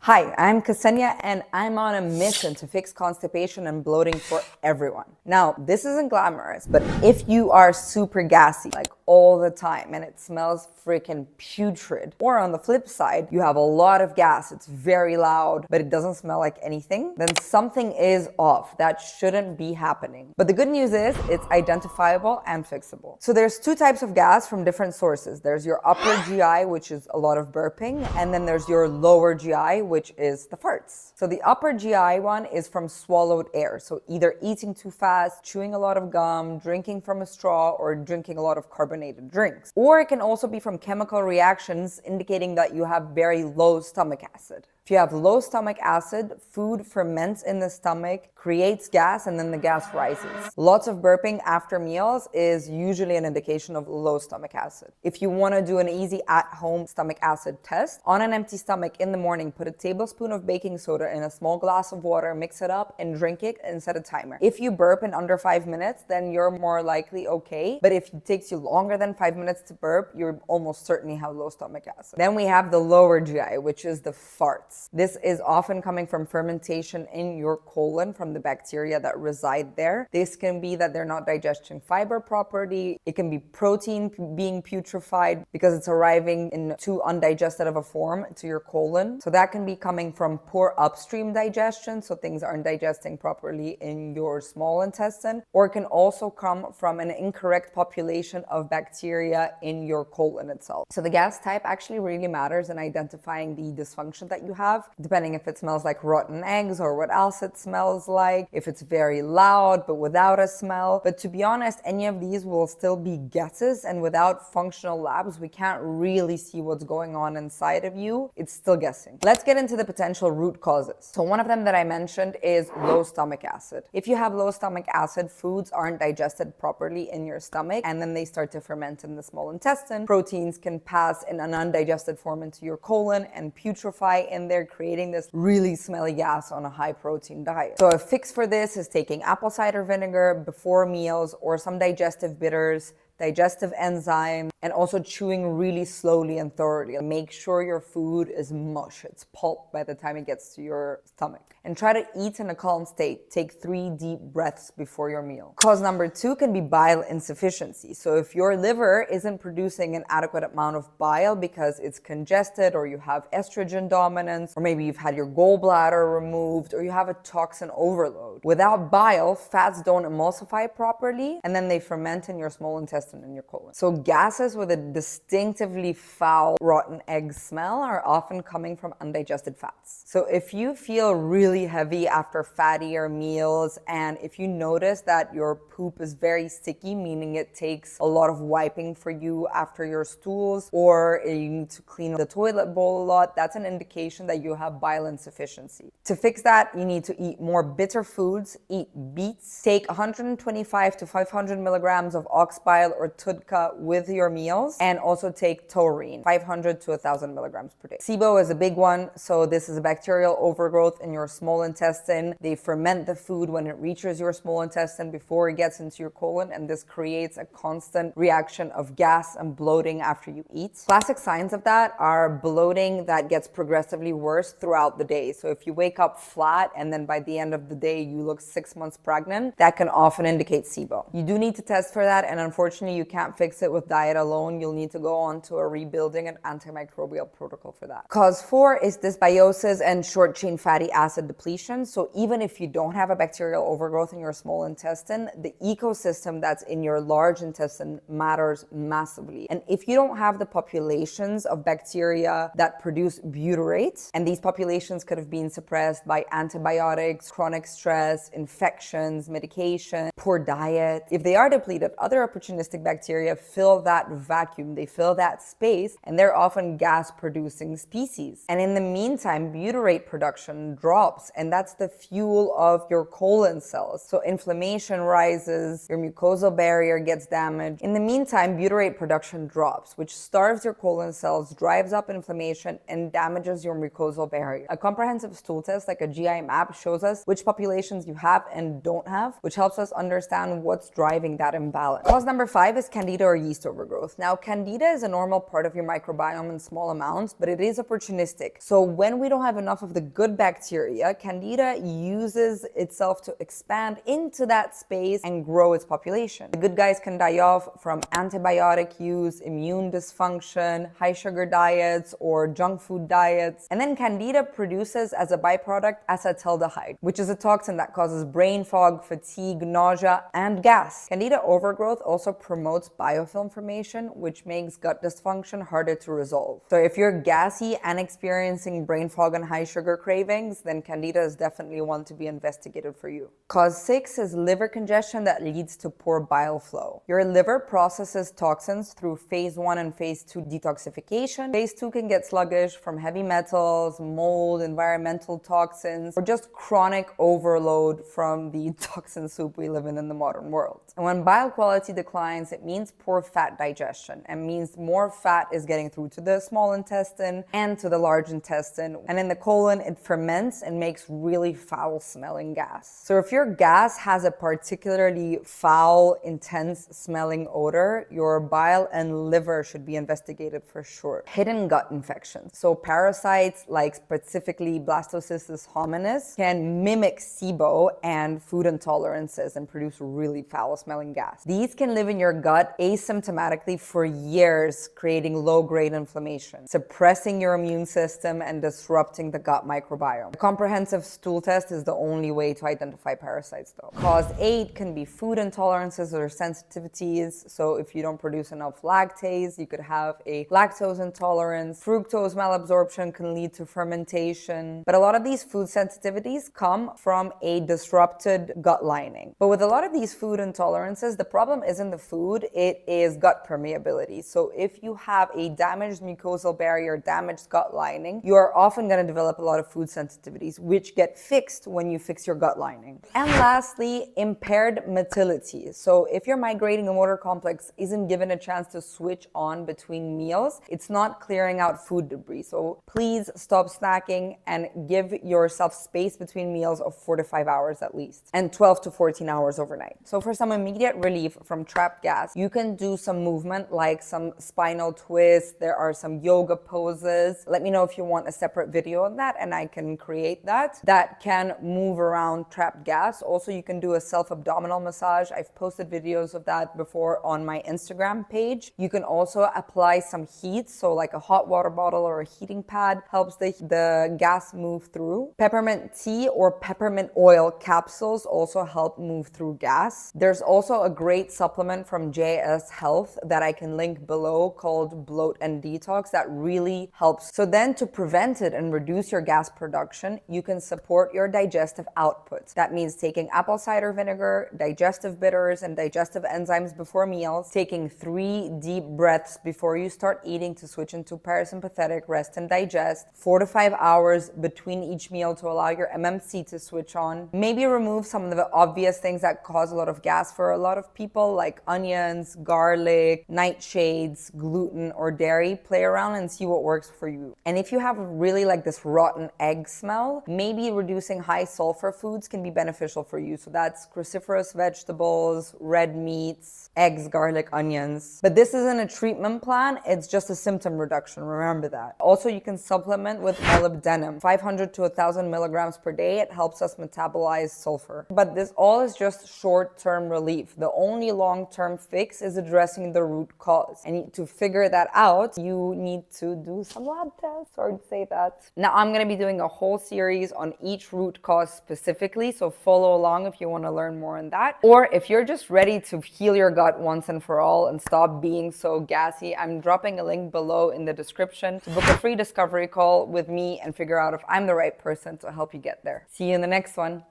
Hi, I'm Ksenia and I'm on a mission to fix constipation and bloating for everyone. Now, this isn't glamorous, but if you are super gassy, like all the time, and it smells freaking putrid, or on the flip side, you have a lot of gas, it's very loud, but it doesn't smell like anything, then something is off. That shouldn't be happening. But the good news is it's identifiable and fixable. So there's two types of gas from different sources. There's your upper GI, which is a lot of burping, and then there's your lower GI, which is the farts. So the upper GI one is from swallowed air. So either eating too fast, chewing a lot of gum, drinking from a straw, or drinking a lot of carbonated drinks. Or it can also be from chemical reactions indicating that you have very low stomach acid. If you have low stomach acid, food ferments in the stomach, creates gas, and then the gas rises. Lots of burping after meals is usually an indication of low stomach acid. If you want to do an easy at-home stomach acid test, on an empty stomach in the morning, put a tablespoon of baking soda in a small glass of water, mix it up, and drink it and set a timer. If you burp in under 5 minutes, then you're more likely okay. But if it takes you longer than 5 minutes to burp, you're almost certainly have low stomach acid. Then we have the lower GI, which is the farts. This is often coming from fermentation in your colon from the bacteria that reside there. This can be that they're not digesting fiber properly. It can be protein being putrefied because it's arriving in too undigested of a form to your colon. So that can be coming from poor upstream digestion, so things aren't digesting properly in your small intestine, or it can also come from an incorrect population of bacteria in your colon itself. So the gas type actually really matters in identifying the dysfunction that you have, depending if it smells like rotten eggs or what else it smells like, if it's very loud but without a smell. But to be honest, any of these will still be guesses, and without functional labs, we can't really see what's going on inside of you. It's still guessing. Let's get into the potential root causes. So one of them that I mentioned is low stomach acid. If you have low stomach acid, foods aren't digested properly in your stomach, and then they start to ferment in the small intestine. Proteins can pass in an undigested form into your colon and putrefy in there, creating this really smelly gas on a high protein diet. So a fix for this is taking apple cider vinegar before meals, or some digestive bitters, digestive enzyme, and also chewing really slowly and thoroughly. Make sure your food is mush, it's pulp by the time it gets to your stomach. And try to eat in a calm state. Take 3 deep breaths before your meal. Cause number 2 can be bile insufficiency. So if your liver isn't producing an adequate amount of bile because it's congested, or you have estrogen dominance, or maybe you've had your gallbladder removed, or you have a toxin overload. Without bile, fats don't emulsify properly, and then they ferment in your small intestine and your colon. So gases with a distinctively foul, rotten egg smell are often coming from undigested fats. So if you feel really heavy after fattier meals, and if you notice that your poop is very sticky, meaning it takes a lot of wiping for you after your stools, or you need to clean the toilet bowl a lot, that's an indication that you have bile insufficiency. To fix that, you need to eat more bitter foods, eat beets, take 125 to 500 milligrams of ox bile or tudka with your meals, and also take taurine, 500 to 1,000 milligrams per day. SIBO is a big one. So this is a bacterial overgrowth in your small intestine. They ferment the food when it reaches your small intestine before it gets into your colon, and this creates a constant reaction of gas and bloating after you eat. Classic signs of that are bloating that gets progressively worse throughout the day. So if you wake up flat and then by the end of the day you look 6 months pregnant, that can often indicate SIBO. You do need to test for that, and unfortunately you can't fix it with diet alone. You'll need to go on to a rebuilding and antimicrobial protocol for that. Cause 4 is dysbiosis and short chain fatty acid depletion. So even if you don't have a bacterial overgrowth in your small intestine, the ecosystem that's in your large intestine matters massively. And if you don't have the populations of bacteria that produce butyrate, and these populations could have been suppressed by antibiotics, chronic stress, infections, medication, poor diet, if they are depleted, other opportunistic bacteria fill that vacuum, they fill that space, and they're often gas producing species. And in the meantime, butyrate production drops, and that's the fuel of your colon cells. So inflammation rises, your mucosal barrier gets damaged. In the meantime, butyrate production drops, which starves your colon cells, drives up inflammation, and damages your mucosal barrier. A comprehensive stool test like a GI map shows us which populations you have and don't have, which helps us understand what's driving that imbalance. Cause number 5 is Candida or yeast overgrowth. overgrowth. Now, Candida is a normal part of your microbiome in small amounts, but it is opportunistic. So when we don't have enough of the good bacteria, Candida uses itself to expand into that space and grow its population. The good guys can die off from antibiotic use, immune dysfunction, high sugar diets, or junk food diets. And then Candida produces as a byproduct acetaldehyde, which is a toxin that causes brain fog, fatigue, nausea, and gas. Candida overgrowth also promotes biofilm formation, which makes gut dysfunction harder to resolve. So if you're gassy and experiencing brain fog and high sugar cravings, then Candida is definitely one to be investigated for you. Cause 6 is liver congestion that leads to poor bile flow. Your liver processes toxins through phase 1 and phase 2 detoxification. Phase 2 can get sluggish from heavy metals, mold, environmental toxins, or just chronic overload from the toxin soup we live in the modern world. And when bile quality declines, it means poor fat digestion and means more fat is getting through to the small intestine and to the large intestine. And in the colon, it ferments and makes really foul smelling gas. So if your gas has a particularly foul, intense smelling odor, your bile and liver should be investigated for sure. Hidden gut infections. So parasites like specifically Blastocystis hominis can mimic SIBO and food intolerances and produce really foul smelling gas. These can live in your gut asymptomatically for years, creating low-grade inflammation, suppressing your immune system and disrupting the gut microbiome. A comprehensive stool test is the only way to identify parasites though. Cause 8 can be food intolerances or sensitivities. So if you don't produce enough lactase, you could have a lactose intolerance. Fructose malabsorption can lead to fermentation. But a lot of these food sensitivities come from a disrupted gut lining. But with a lot of these food intolerances, the problem isn't the food, it is gut permeability. So if you have a damaged mucosal barrier, damaged gut lining, you are often going to develop a lot of food sensitivities, which get fixed when you fix your gut lining. And lastly, impaired motility. So if your migrating motor complex isn't given a chance to switch on between meals, it's not clearing out food debris. So please stop snacking and give yourself space between meals of 4 to 5 hours at least, and 12 to 14 hours overnight. So for some immediate relief from trapped gas, you can do some movement like some spinal twists. There are some yoga poses. Let me know if you want a separate video on that and I can create that can move around trapped gas. Also, you can do a self-abdominal massage. I've posted videos of that before on my Instagram page. You can also apply some heat, so like a hot water bottle or a heating pad helps the gas move through. Peppermint tea or peppermint oil capsules also help move through gas. There's also a great supplement from JS Health that I can link below called Bloat and Detox that really helps. So then to prevent it and reduce your gas production, you can support your digestive output. That means taking apple cider vinegar, digestive bitters, and digestive enzymes before meals, taking 3 deep breaths before you start eating to switch into parasympathetic rest and digest, 4 to 5 hours between each meal to allow your MMC to switch on. Maybe remove some of the obvious things that cause a lot of gas for a lot of people like onions, garlic, nightshades, gluten, or dairy. Play around and see what works for you. And if you have really like this rotten egg smell, maybe reducing high sulfur foods can be beneficial for you. So that's cruciferous vegetables, red meats, eggs, garlic, onions. But this isn't a treatment plan, it's just a symptom reduction, remember that. Also, you can supplement with molybdenum, 500 to 1,000 milligrams per day. It helps us metabolize sulfur. But this all is just short-term relief. The only long-term fix is addressing the root cause. And to figure that out, you need to do some lab tests, or to say that. Now, I'm going to be doing a whole series on each root cause specifically, so follow along if you want to learn more on that. Or if you're just ready to heal your gut once and for all and stop being so gassy, I'm dropping a link below in the description to book a free discovery call with me and figure out if I'm the right person to help you get there. See you in the next one.